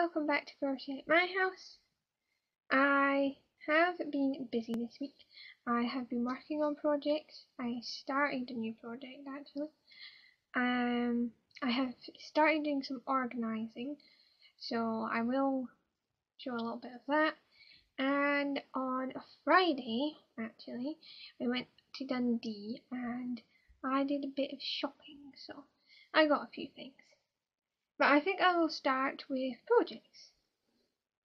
welcome back to Crochet at My House. I have been busy this week. I have been working on projects. I started a new project actually. I have started doing some organising, so I will show a little bit of that. And on a Friday, actually, we went to Dundee and I did a bit of shopping, so I got a few things. But I think I will start with projects.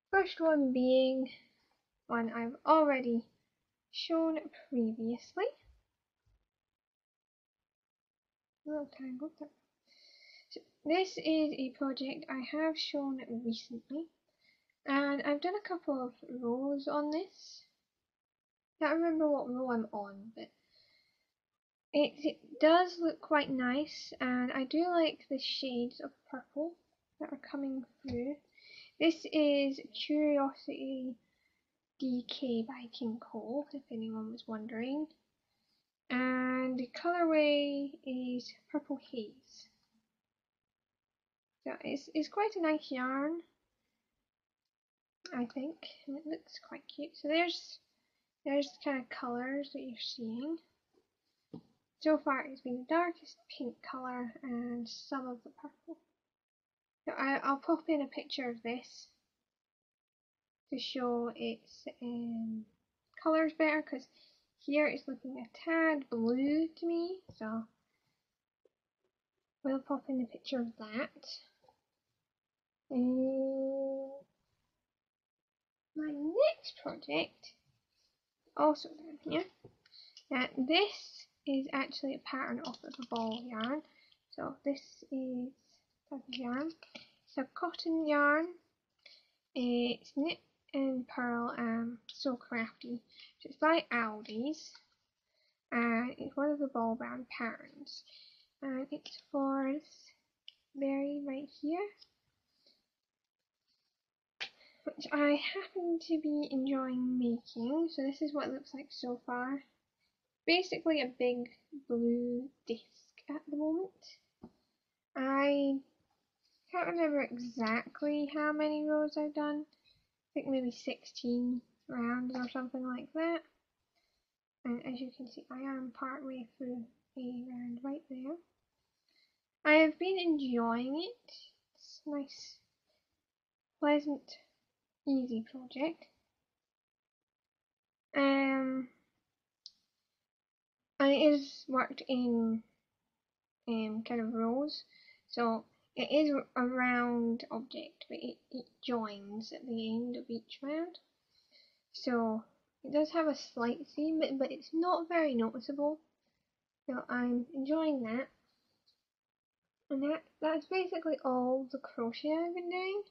First one being one I've already shown previously. So this is a project I have shown recently, and I've done a couple of rows on this. I can't remember what row I'm on, but it does look quite nice, and I do like the shades of purple that are coming through. This is Curiosity DK by King Cole, if anyone was wondering. And the colourway is Purple Haze. So it's quite a nice yarn, I think, and it looks quite cute. So there's the kind of colours that you're seeing. So far it's been the darkest pink colour and some of the purple. So I'll pop in a picture of this to show its colours better, because here it's looking a tad blue to me, so we'll pop in a picture of that. My next project, also down here, this is actually a pattern off of a ball yarn. So this is type of yarn. It's a cotton yarn. It's knit and purl So Crafty. So it's by Aldi's, and it's one of the ball bound patterns, and it's for this berry right here, which I happen to be enjoying making. So this is what it looks like so far. Basically a big blue disc at the moment. I can't remember exactly how many rows I've done. I think maybe 16 rounds or something like that. And as you can see, I am part way through a round right there. I have been enjoying it. It's a nice, pleasant, easy project. And it is worked in kind of rows, so it is a round object, but it joins at the end of each round. So it does have a slight seam, but it's not very noticeable. So I'm enjoying that. And that's basically all the crochet I've been doing.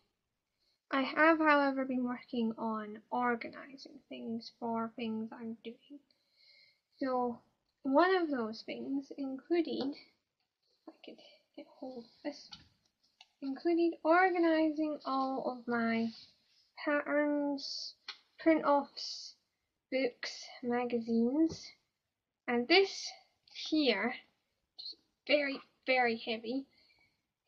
I have, however, been working on organising things for things I'm doing. So one of those things included, if I could get hold of this, included organising all of my patterns, print-offs, books, magazines, and this here, just very, very heavy,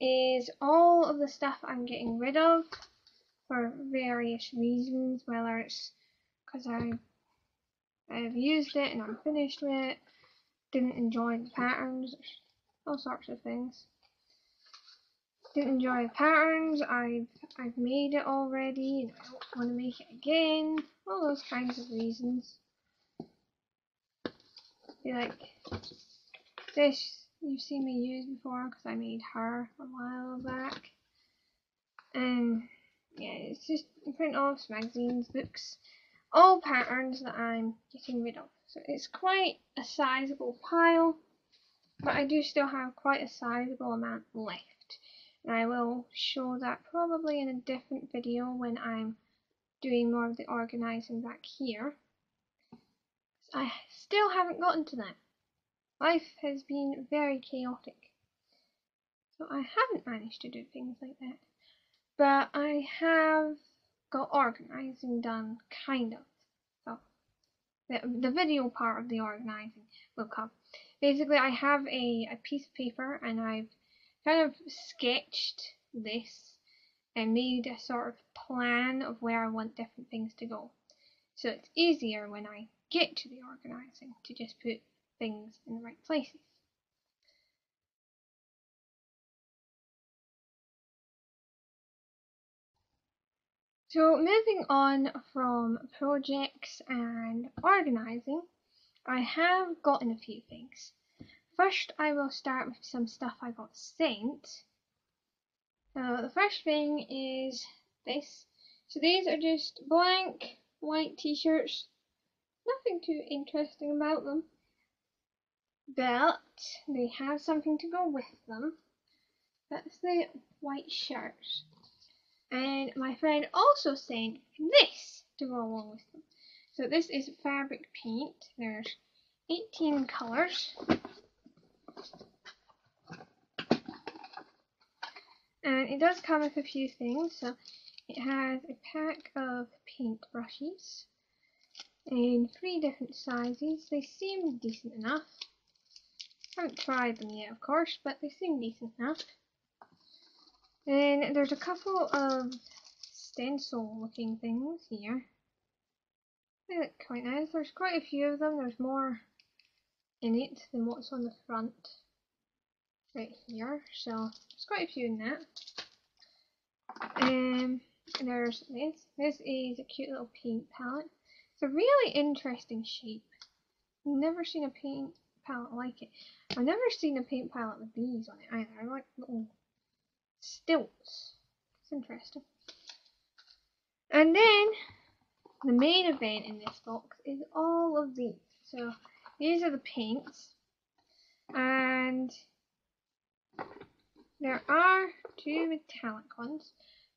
is all of the stuff I'm getting rid of for various reasons, whether it's because I've used it and I'm finished with it, didn't enjoy the patterns, all sorts of things. Didn't enjoy the patterns, I've made it already and I don't want to make it again, all those kinds of reasons. Like this, you've seen me use before because I made her a while back. And yeah, it's just print-offs, magazines, books, all patterns that I'm getting rid of. So it's quite a sizable pile, but I do still have quite a sizable amount left. And I will show that probably in a different video when I'm doing more of the organising back here. I still haven't gotten to that. Life has been very chaotic, so I haven't managed to do things like that. But I have got organising done, kind of. So the video part of the organising will come. Basically, I have a piece of paper and I've kind of sketched this and made a sort of plan of where I want different things to go. So it's easier when I get to the organising to just put things in the right places. So moving on from projects and organising, I have gotten a few things. First, I will start with some stuff I got sent. So the first thing is this. So these are just blank white t-shirts. Nothing too interesting about them, but they have something to go with them. That's the white shirts. And my friend also sent this to go along with them. So this is fabric paint. There's 18 colours. And it does come with a few things. So it has a pack of paint brushes in 3 different sizes. They seem decent enough. I haven't tried them yet, of course, but they seem decent enough. Then there's a couple of stencil looking things here. They look quite nice. There's quite a few of them. There's more in it than what's on the front right here. So there's quite a few in that. There's this. This is a cute little paint palette. It's a really interesting shape. I've never seen a paint palette like it. I've never seen a paint palette with these on it either. I like little stilts. It's interesting. And then the main event in this box is all of these. So these are the paints, and there are 2 metallic ones.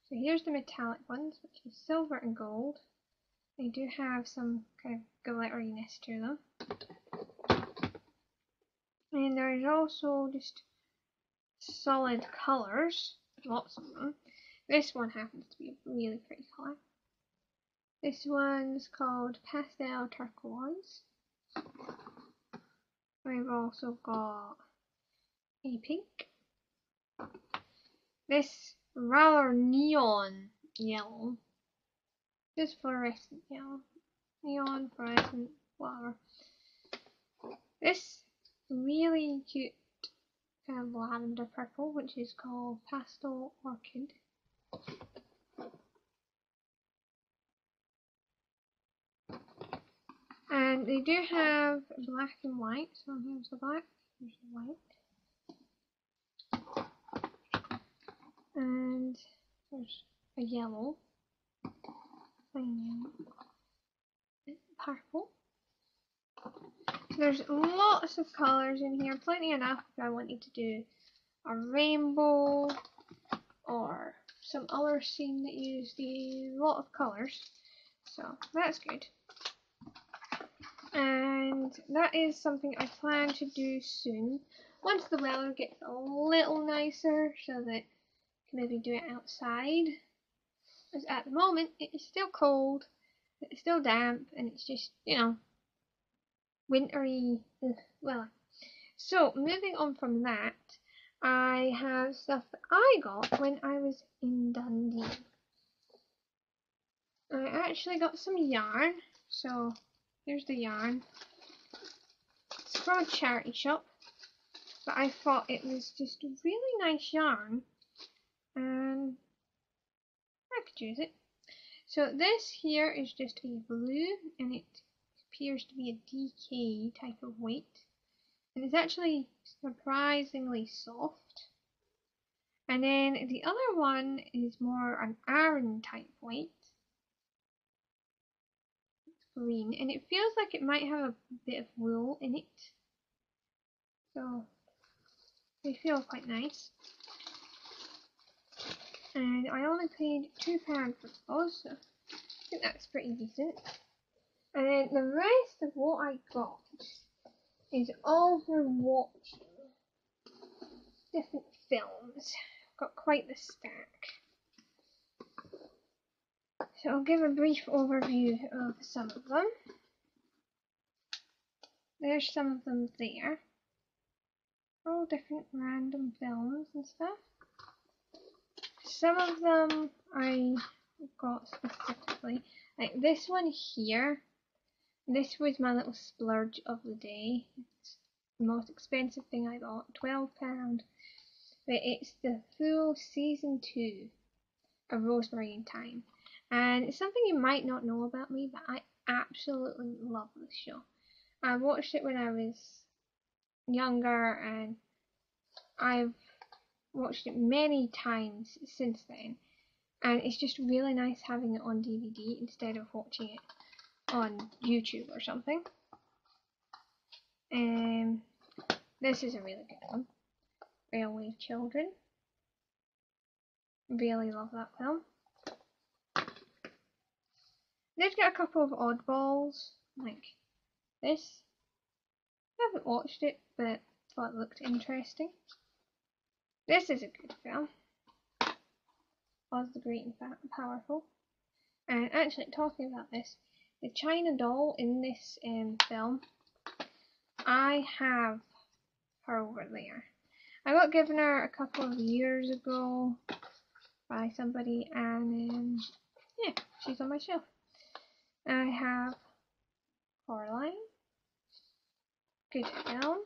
So here's the metallic ones, which is silver and gold. They do have some kind of glitteriness to them. And there's also just solid colours, lots of them. This one happens to be a really pretty colour. This one's called Pastel Turquoise. We've also got a pink. This rather neon yellow. Just fluorescent yellow. Neon, fluorescent, whatever. This really cute kind of lavender purple, which is called Pastel Orchid. And they do have black and white, so here's the black, here's the white. And there's a yellow, plain yellow, and purple. There's lots of colours in here, plenty enough if I wanted to do a rainbow or some other scene that used a lot of colours. So that's good. And that is something I plan to do soon, once the weather gets a little nicer, so that I can maybe do it outside. As at the moment it is still cold, it's still damp, and it's just, you know, wintry weather. So moving on from that, I have stuff that I got when I was in Dundee. I actually got some yarn, so here's the yarn. It's from a charity shop, but I thought it was just a really nice yarn and I could use it. So this here is just a blue, and it appears to be a DK type of weight, and it's actually surprisingly soft. And then the other one is more an Aran type weight. It's green, and it feels like it might have a bit of wool in it. So they feel quite nice. And I only paid £2 for those, so I think that's pretty decent. And then the rest of what I got is all for watching different films. I've got quite the stack. So I'll give a brief overview of some of them. There's some of them there. All different random films and stuff. Some of them I got specifically. Like this one here. This was my little splurge of the day. It's the most expensive thing I got, £12. But it's the full season 2 of Rosemary and Thyme. And it's something you might not know about me, but I absolutely love this show. I watched it when I was younger, and I've watched it many times since then. And it's just really nice having it on DVD instead of watching it on YouTube or something. This is a really good one. Railway Children. Really love that film. Did get a couple of oddballs, like this. I haven't watched it, but thought it looked interesting. This is a good film. Oz the Great and Powerful. And actually, talking about this, the China doll in this film, I have her over there. I got given her a couple of years ago by somebody, and yeah, she's on my shelf. I have Coraline. Good film.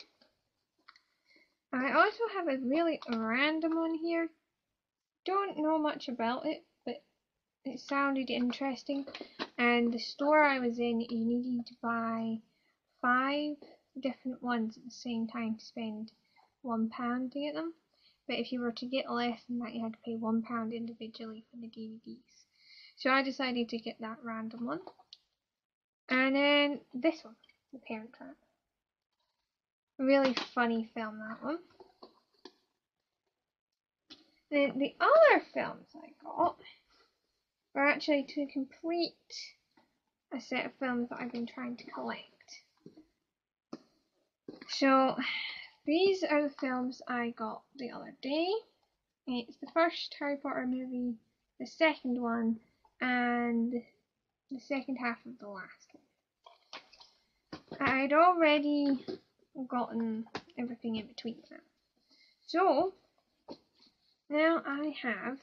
I also have a really random one here. Don't know much about it, but it sounded interesting. And the store I was in, you needed to buy 5 different ones at the same time to spend £1 to get them. But if you were to get less than that, you had to pay £1 individually for the DVDs. So I decided to get that random one. And then this one, The Parent Trap. Really funny film, that one. Then the other films I got were actually to complete a set of films that I've been trying to collect. So these are the films I got the other day. It's the first Harry Potter movie, the second one, and the second half of the last one. I'd already gotten everything in between them. So now I have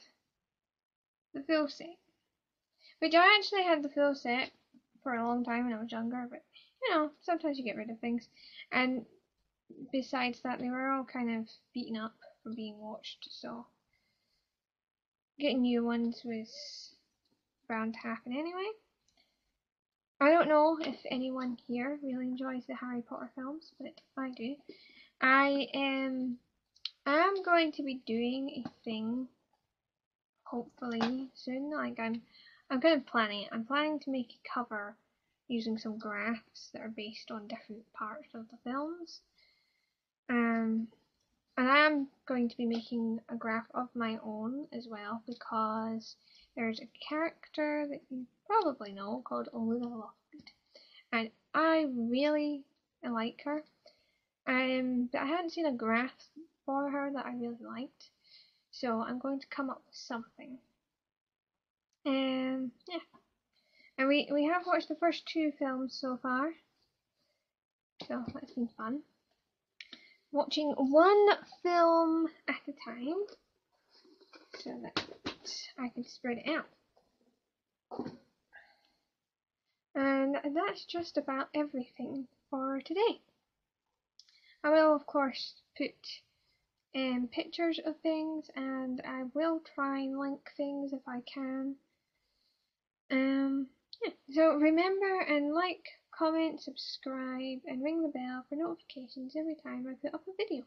the full set. Which I actually had the full set for a long time when I was younger, but you know, sometimes you get rid of things. And besides that, they were all kind of beaten up from being watched, so getting new ones was bound to happen anyway. I don't know if anyone here really enjoys the Harry Potter films, but I do. I am going to be doing a thing, hopefully soon. Like I'm kind of planning it. I'm planning to make a cover using some graphs that are based on different parts of the films. And I am going to be making a graph of my own as well, because there's a character that you probably know called Olivia Lockwood, and I really like her. But I hadn't seen a graph for her that I really liked, so I'm going to come up with something. Yeah, and we have watched the first 2 films so far, so that's been fun. Watching one film at a time, so that I can spread it out. And that's just about everything for today. I will of course put pictures of things, and I will try and link things if I can. Yeah. So remember and like, comment, subscribe, and ring the bell for notifications every time I put up a video.